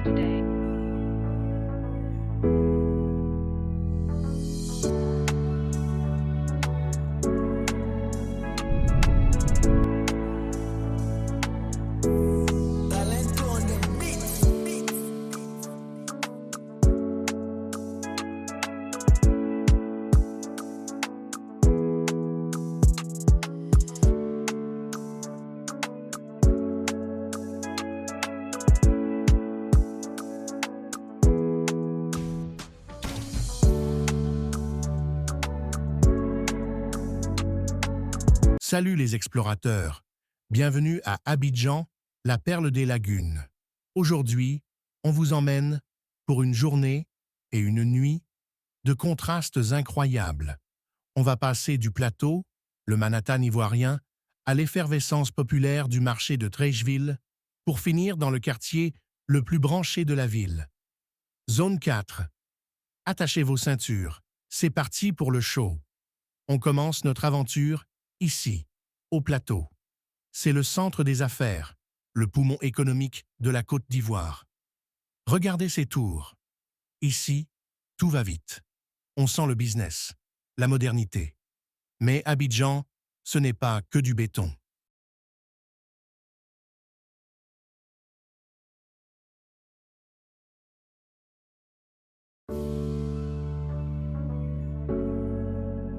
today. Salut les explorateurs, bienvenue à Abidjan, la perle des lagunes. Aujourd'hui, on vous emmène pour une journée et une nuit de contrastes incroyables. On va passer du plateau, le Manhattan ivoirien, à l'effervescence populaire du marché de Treichville, pour finir dans le quartier le plus branché de la ville. Zone 4. Attachez vos ceintures, c'est parti pour le show. On commence notre aventure ici, au plateau. C'est le centre des affaires, le poumon économique de la Côte d'Ivoire. Regardez ces tours. Ici, tout va vite. On sent le business, la modernité. Mais Abidjan, ce n'est pas que du béton.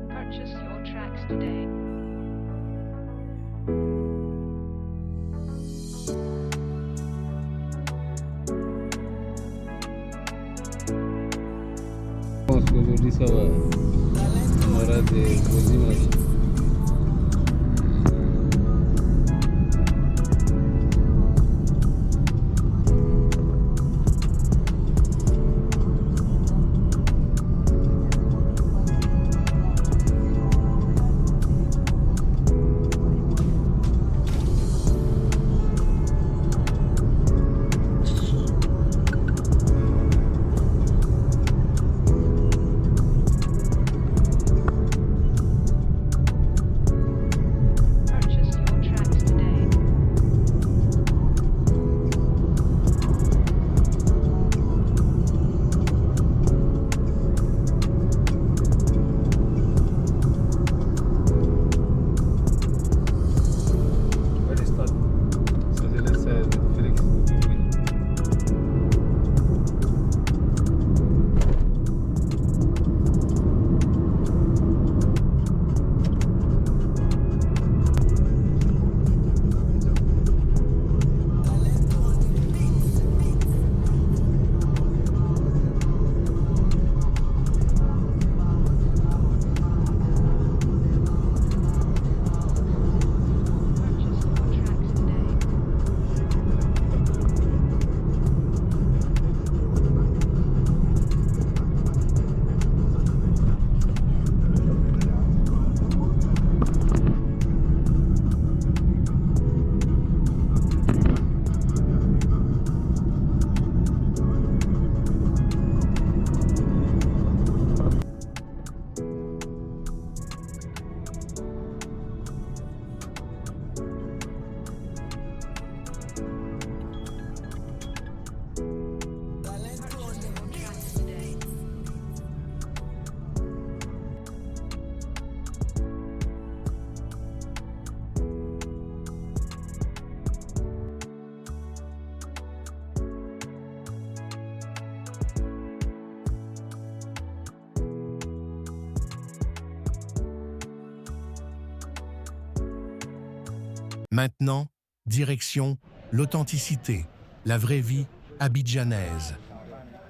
Purchase your tracks today. Je pense qu'aujourd'hui ça va. On aura des grosses images. Purchase your tracks today. Allez, stade. Ça, je laisse à Félix. Purchase your tracks today. Purchase your tracks today. Maintenant, direction l'authenticité, la vraie vie abidjanaise.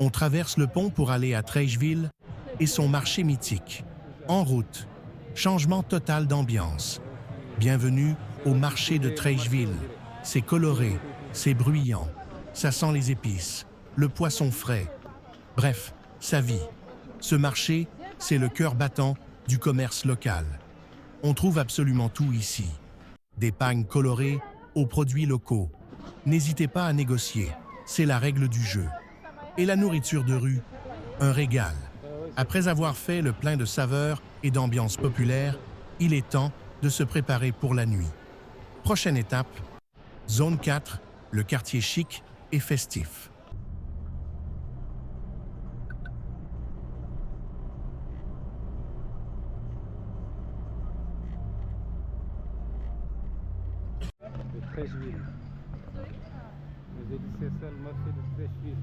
On traverse le pont pour aller à Treichville et son marché mythique. En route, changement total d'ambiance. Bienvenue au marché de Treichville. C'est coloré, c'est bruyant, ça sent les épices, le poisson frais. Bref, sa vie. Ce marché, c'est le cœur battant du commerce local. On trouve absolument tout ici. Des pagnes colorées aux produits locaux. N'hésitez pas à négocier, c'est la règle du jeu. Et la nourriture de rue, un régal. Après avoir fait le plein de saveurs et d'ambiance populaire, il est temps de se préparer pour la nuit. Prochaine étape, zone 4, le quartier chic et festif. de Trècheville. J'ai dit c'est ça le marché de Trècheville.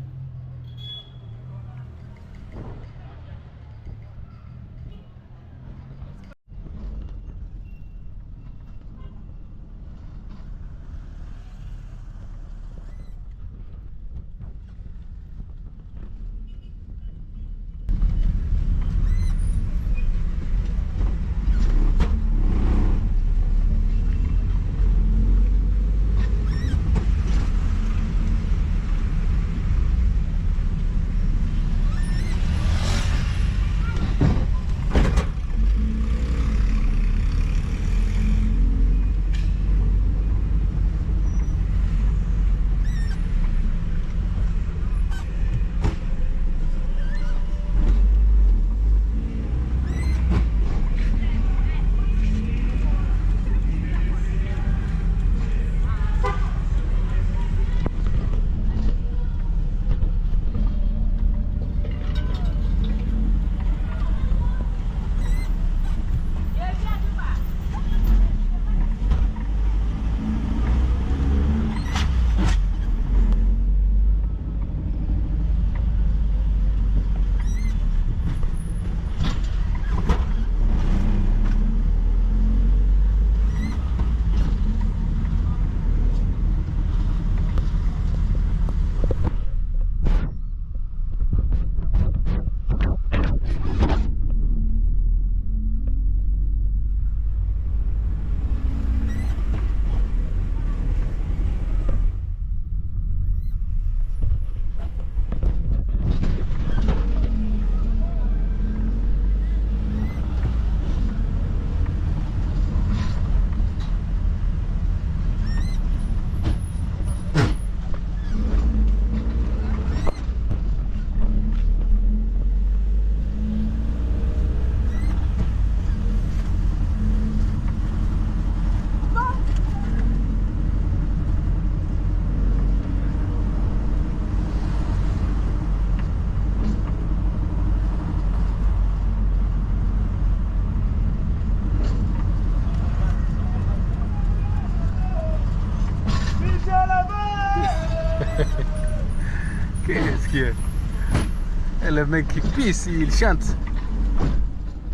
Qu'est-ce qu'il y a? Et le mec qui pisse, il chante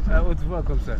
à haute voix comme ça.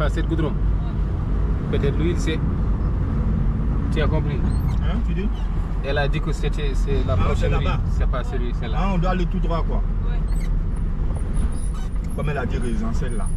pas assez de goudron. Peut-être lui, il sait. Tu as compris? Hein, tu dis? Elle a dit que c'est la Ah, prochaine c'est rue. là-bas. C'est pas celui, c'est là. Ah, on doit aller tout droit, quoi. Comme elle a dit raison, celle-là.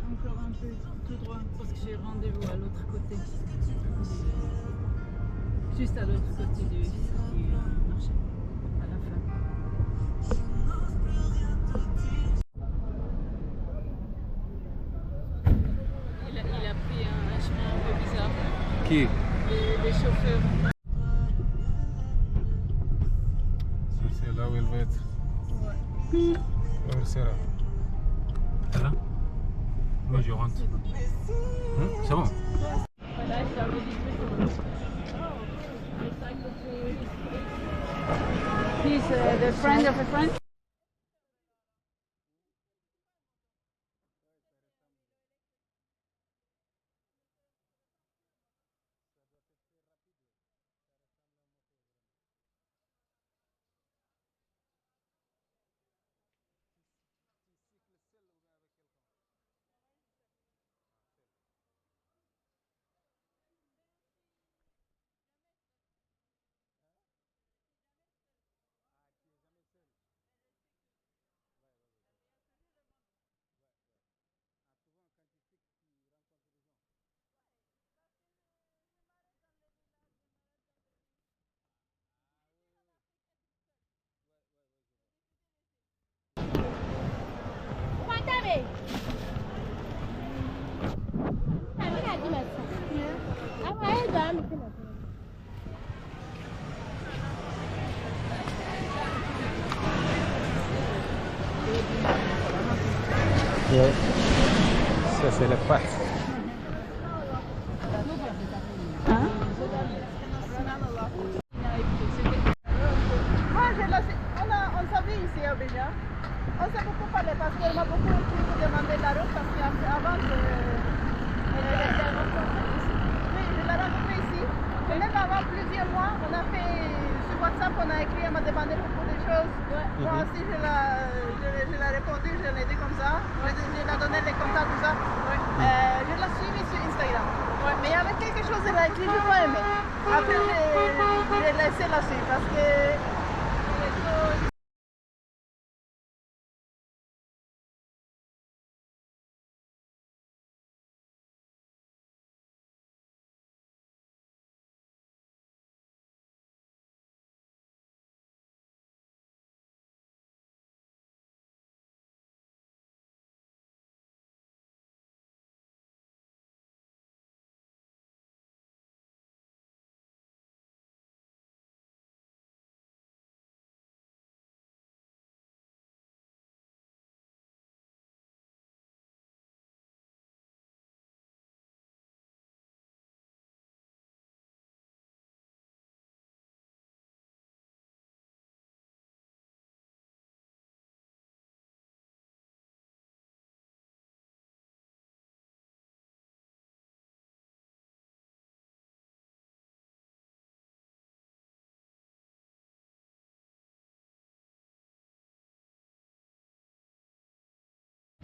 Encore un peu tout droit parce que j'ai rendez-vous à l'autre côté. Juste à l'autre côté du marché. À la fin. Il a pris un chemin un peu bizarre. Qui? Les chauffeurs. Ça, c'est là où elle va être. Ouais. Là où elle sera. C'est là? Oui, je rentre. C'est bon. Voilà, je t'avais dit que He's the friend of a friend. Ça, c'est la pâte. Hein? Moi, on savait ici à Abidjan. On s'est beaucoup parlé parce qu'elle m'a beaucoup écrit pour demander la route parce qu'avant, elle était rencontrée ici. Oui, je l'ai rencontrée ici. Et même avant plusieurs mois, on a fait sur WhatsApp, on a écrit, elle m'a demandé beaucoup de choses. Moi aussi, je l'ai répondu, je l'ai dit comme ça. Je lui ai donné les contacts, tout ça. Je l'ai suivi sur Instagram. Mais il y avait quelque chose, elle a écrit, je n'ai pas aimé. Après, j'ai laissé là-dessus parce que...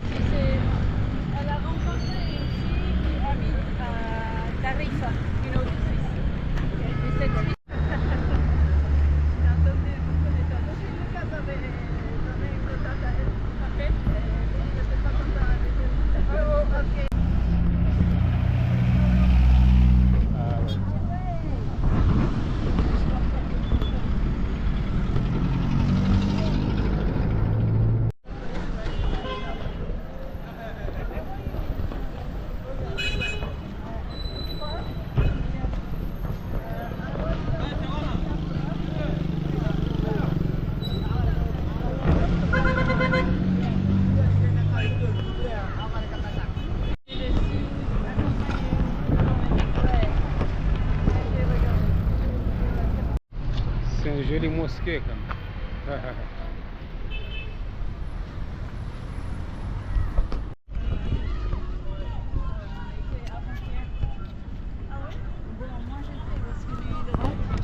Elle a rencontré une fille qui habite à Tarifa, une autre fille. Et cette fille, J'ai entendu beaucoup de choses. Aussi, Lucas avait donné une contact à elle. ok. Il n'était pas content avec elle. Oh, ok. jolie mosquée quand même. Ah ouais? Bon, moi je sais parce que lui il rentre.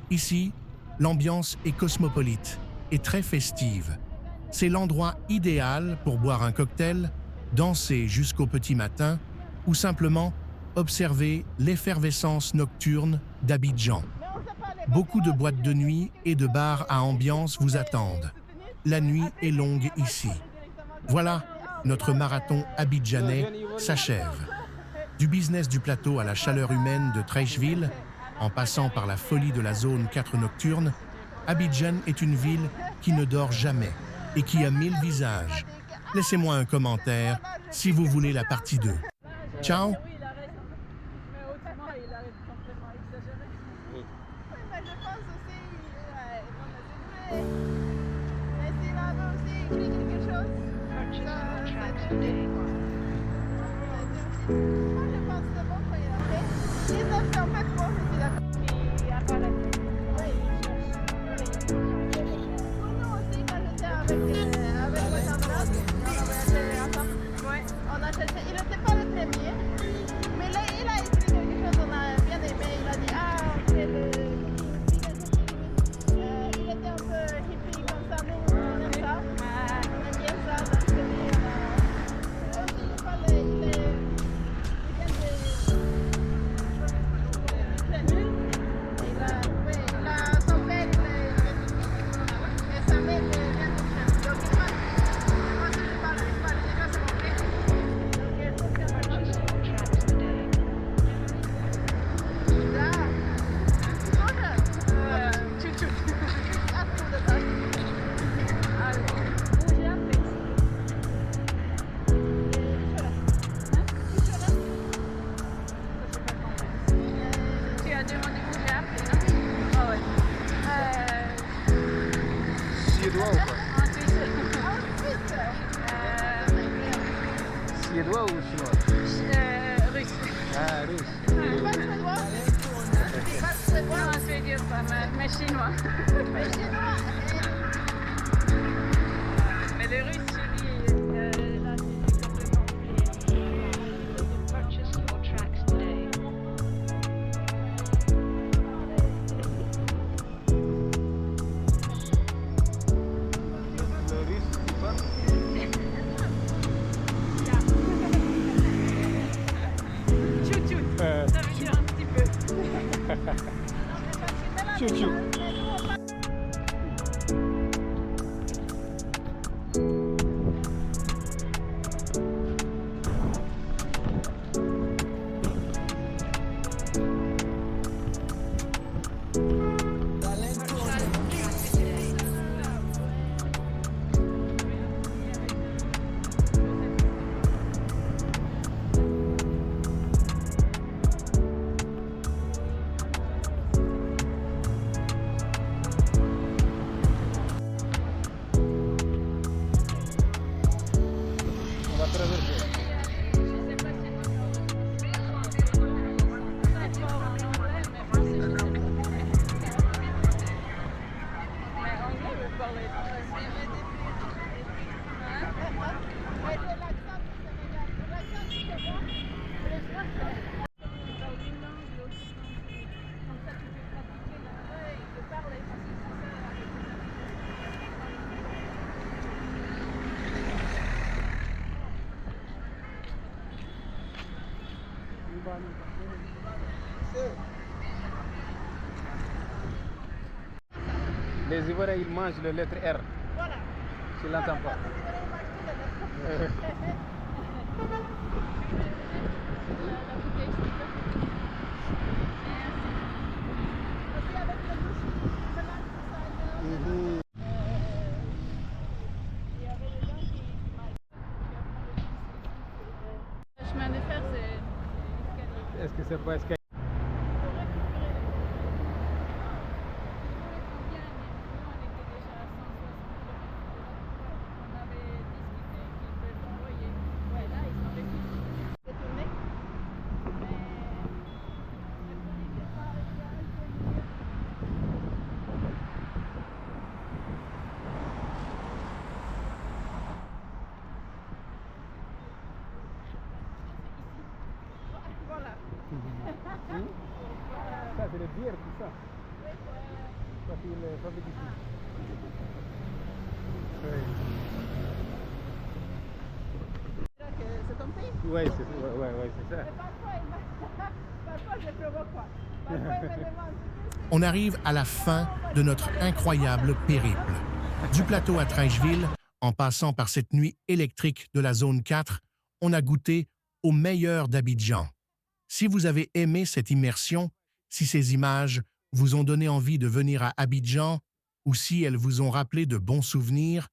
Ici, l'ambiance est cosmopolite et très festive. C'est l'endroit idéal pour boire un cocktail, danser jusqu'au petit matin ou simplement observer l'effervescence nocturne d'Abidjan. Beaucoup de boîtes de nuit et de bars à ambiance vous attendent. La nuit est longue ici. Voilà, notre marathon abidjanais s'achève. Du business du plateau à la chaleur humaine de Treichville, en passant par la folie de la zone 4 nocturne, Abidjan est une ville qui ne dort jamais et qui a 1000 visages. Laissez-moi un commentaire si vous voulez la partie 2. Ciao! Oui, il arrête. Mais autrement, il arrête complètement exagéré. Oui, mais je pense aussi, non, mais c'est vrai. Mais s'il avait aussi écrit quelque chose, Purchase ça, your tracks c'est today. moi je pense que c'est bon quand il a fait. Ils ont fait en fait bon, je suis d'accord. Il apparaît. Oui, il cherche. Oui. Pour nous aussi, quand j'étais avec mon camarade, on avait ensemble. Ouais. On a cherché. Il n'était pas le premier, mais là, il a écrit quelque chose, on a bien aimé. Il a dit, ah, c'est le. Il était un peu hippie comme ça, nous, on aime ça. On aime bien ça, donc c'est lui, aussi, il parlait, il vient de. Son père, et sa mère vient de donc moi aussi je parle espagnol, déjà c'est mon frère. Donc il faut faire ma Purchase your tracks today. là. Bonjour. Chouchou. À tout de ça. Où j'ai appris. Tu as demandé où j'ai appris, non? Ah ouais. Suédois ou pas? En Suisse. Ensuite, Suédois ou chinois? Russe. Ah, russe. pas suédois. Pas suédois. Non, suédois pas mal, mais chinois. Mais chinois. Mais le russe, je dis, là, c'est complètement oublié. Purchase your tracks today. Le russe, c'est pas? Chou-chou. Ça veut dire un petit peu. Chouchou. On va traverser. Je sais pas si c'est fort en anglais, mais français, je sais pas. Mais anglais, vous parlez français. Et de l'accent du Sénégal. L'accent du Sénégal. Tu parles une langue, l'autre langue. Comme ça, tu peux pratiquer la Oui, de parler parce que c'est ça. Les Ivoiriens, ils mangent la lettre R. Voilà. Tu l'entends pas. Les Ivoiriens mangent tout le reste. La bouteille, s'il te plaît. Merci. Aussi avec la bouche. Mélange tout ça. Mhm. Il y avait des gens qui m'ont le chemin de fer, c'est l'escalier. Est-ce que c'est pas escalier? Pour récupérer les combien, nous on était déjà à 160 km. On avait discuté qu'ils peuvent envoyer. Ouais, là ils sont réfléchis. C'est tourné. Mais la police n'est pas arrivée à intervenir. Voilà. Ça, c'est le bière, tout ça. Ça, c'est le fabrique ici. Que c'est ton pays. Oui, c'est ça. Mais parfois je provoque pas. Parfois il me demande. On arrive à la fin de notre incroyable périple. Du plateau à Treichville, en passant par cette nuit électrique de la zone 4, on a goûté au meilleur d'Abidjan. Si vous avez aimé cette immersion, si ces images vous ont donné envie de venir à Abidjan ou si elles vous ont rappelé de bons souvenirs,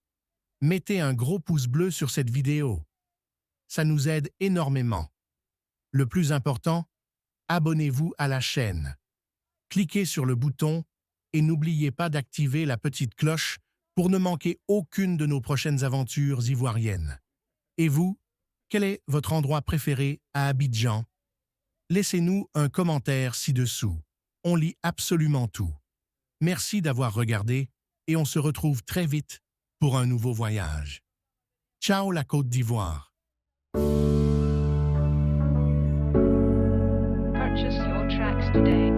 mettez un gros pouce bleu sur cette vidéo. Ça nous aide énormément. Le plus important, abonnez-vous à la chaîne. Cliquez sur le bouton et n'oubliez pas d'activer la petite cloche pour ne manquer aucune de nos prochaines aventures ivoiriennes. Et vous, quel est votre endroit préféré à Abidjan? Laissez-nous un commentaire ci-dessous. On lit absolument tout. Merci d'avoir regardé et on se retrouve très vite pour un nouveau voyage. Ciao la Côte d'Ivoire! Purchase your tracks today.